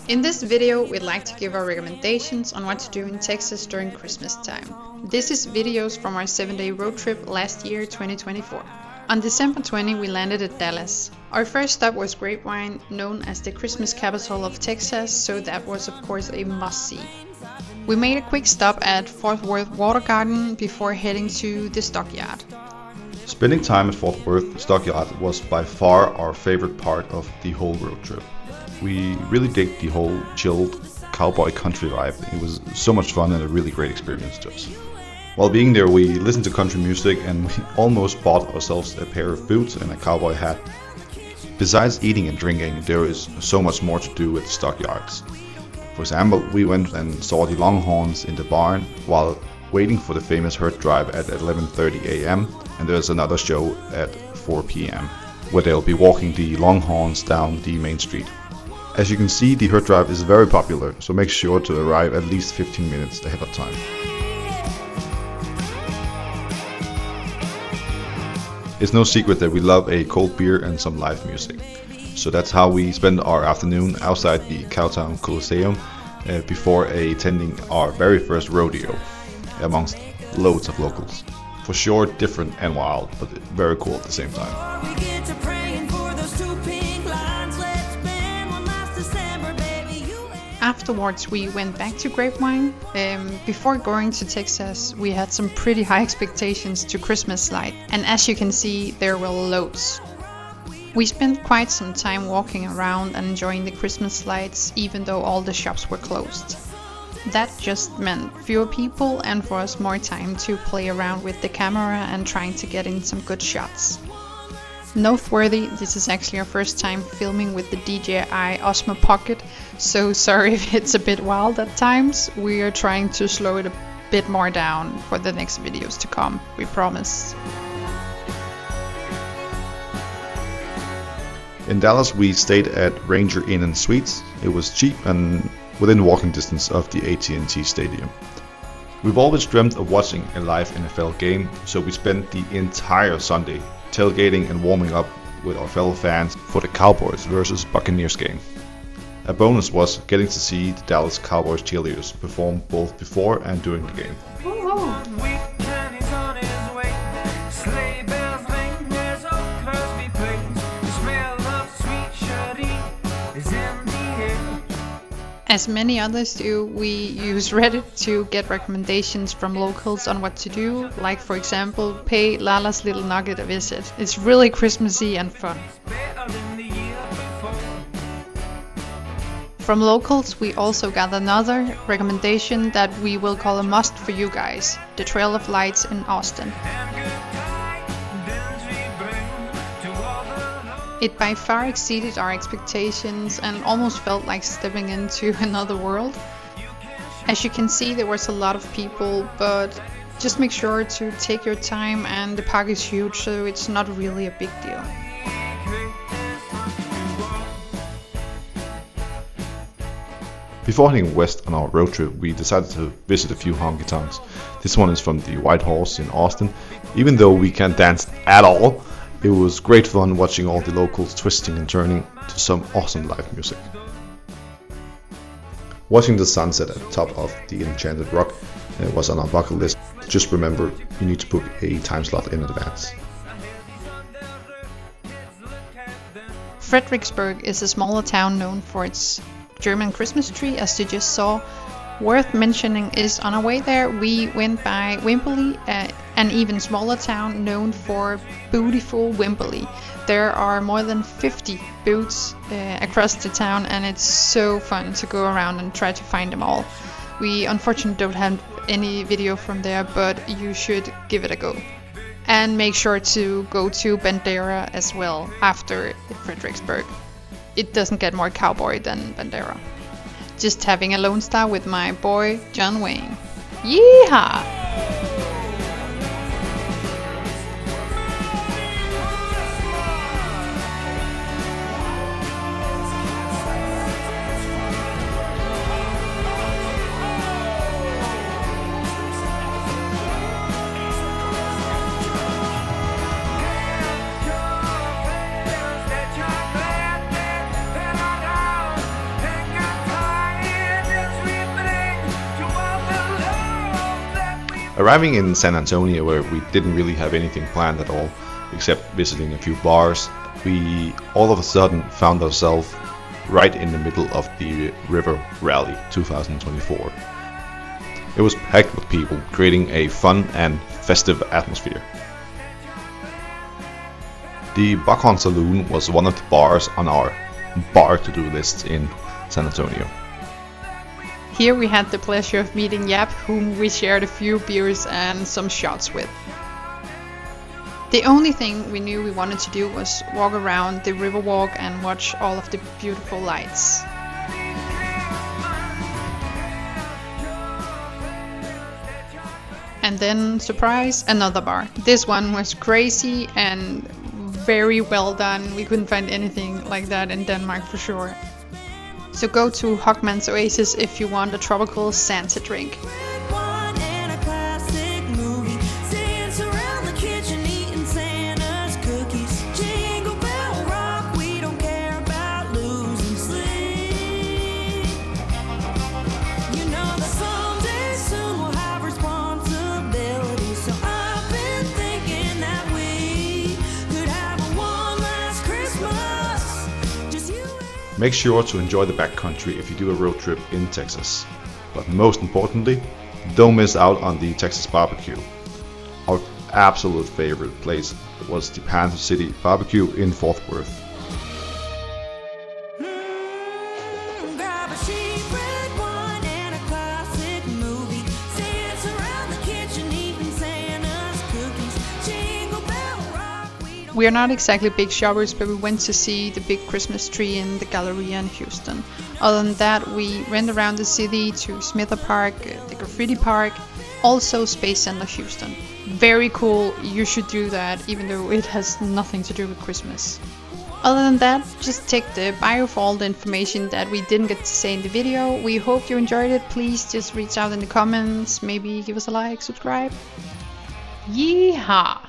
In this video, we'd like to give our recommendations on what to do in Texas during Christmas time. This is videos from our 7-day road trip last year, 2024. On December 20, we landed at Dallas. Our first stop was Grapevine, known as the Christmas capital of Texas, so that was of course a must-see. We made a quick stop at Fort Worth Water Garden before heading to the Stockyard. Spending time at Fort Worth Stockyards was by far our favorite part of the whole road trip. We really dig the whole chilled cowboy country vibe. It was so much fun and a really great experience to us. While being there, we listened to country music and we almost bought ourselves a pair of boots and a cowboy hat. Besides eating and drinking, there is so much more to do at the Stockyards. For example, we went and saw the Longhorns in the barn while waiting for the famous herd drive at 11:30 a.m. and there's another show at 4 p.m. where they'll be walking the Longhorns down the main street. As you can see, the herd drive is very popular, so make sure to arrive at least 15 minutes ahead of time. It's no secret that we love a cold beer and some live music. So that's how we spend our afternoon outside the Cowtown Coliseum before attending our very first rodeo amongst loads of locals. For sure different and wild, but very cool at the same time. Afterwards, we went back to Grapevine. Before going to Texas, we had some pretty high expectations to Christmas light, and as you can see, there were loads. We spent quite some time walking around and enjoying the Christmas lights, even though all the shops were closed. That just meant fewer people and for us more time to play around with the camera and trying to get in some good shots. Noteworthy, this is actually our first time filming with the DJI Osmo Pocket, so sorry if it's a bit wild at times. We are trying to slow it a bit more down for the next videos to come, we promise. In Dallas, we stayed at Ranger Inn and Suites. It was cheap and within walking distance of the AT&T Stadium. We've always dreamt of watching a live NFL game, so we spent the entire Sunday tailgating and warming up with our fellow fans for the Cowboys versus Buccaneers game. A bonus was getting to see the Dallas Cowboys cheerleaders perform both before and during the game. As many others do, we use Reddit to get recommendations from locals on what to do, like for example, pay Lala's little Nugget a visit. It's really Christmassy and fun. From locals, we also got another recommendation that we will call a must for you guys, the Trail of Lights in Austin. It by far exceeded our expectations and almost felt like stepping into another world. As you can see, there was a lot of people, but just make sure to take your time, and the park is huge, so it's not really a big deal. Before heading west on our road trip, we decided to visit a few honky tonks. This one is from the White Horse in Austin. Even though we can't dance at all, it was great fun watching all the locals twisting and turning to some awesome live music. Watching the sunset at the top of the Enchanted Rock was on our bucket list. Just remember, you need to book a time slot in advance. Fredericksburg is a smaller town known for its German Christmas tree, as you just saw. Worth mentioning is on our way there, we went by Wimberley, an even smaller town known for beautiful Wimberley. There are more than 50 booths across the town, and it's so fun to go around and try to find them all. We unfortunately don't have any video from there, but you should give it a go. And make sure to go to Bandera as well after Fredericksburg. It doesn't get more cowboy than Bandera. Just having a Lone Star with my boy John Wayne. Yeehaw! Arriving in San Antonio, where we didn't really have anything planned at all, except visiting a few bars, we all of a sudden found ourselves right in the middle of the River Rally 2024. It was packed with people, creating a fun and festive atmosphere. The Buccaneers Saloon was one of the bars on our bar to-do list in San Antonio. Here we had the pleasure of meeting Yap, whom we shared a few beers and some shots with. The only thing we knew we wanted to do was walk around the Riverwalk and watch all of the beautiful lights. And then, surprise, another bar. This one was crazy and very well done. We couldn't find anything like that in Denmark for sure. So go to Hockman's Oasis if you want a tropical Santa drink. Make sure to enjoy the backcountry if you do a road trip in Texas. But most importantly, don't miss out on the Texas barbecue. Our absolute favorite place was the Panther City Barbecue in Fort Worth. We are not exactly big shoppers, but we went to see the big Christmas tree in the Galleria in Houston. Other than that, we ran around the city to Smither Park, the Graffiti Park, also Space Center Houston. Very cool, you should do that, even though it has nothing to do with Christmas. Other than that, just take the bio for all the information that we didn't get to say in the video. We hope you enjoyed it. Please just reach out in the comments, maybe give us a like, subscribe. Yeehaw!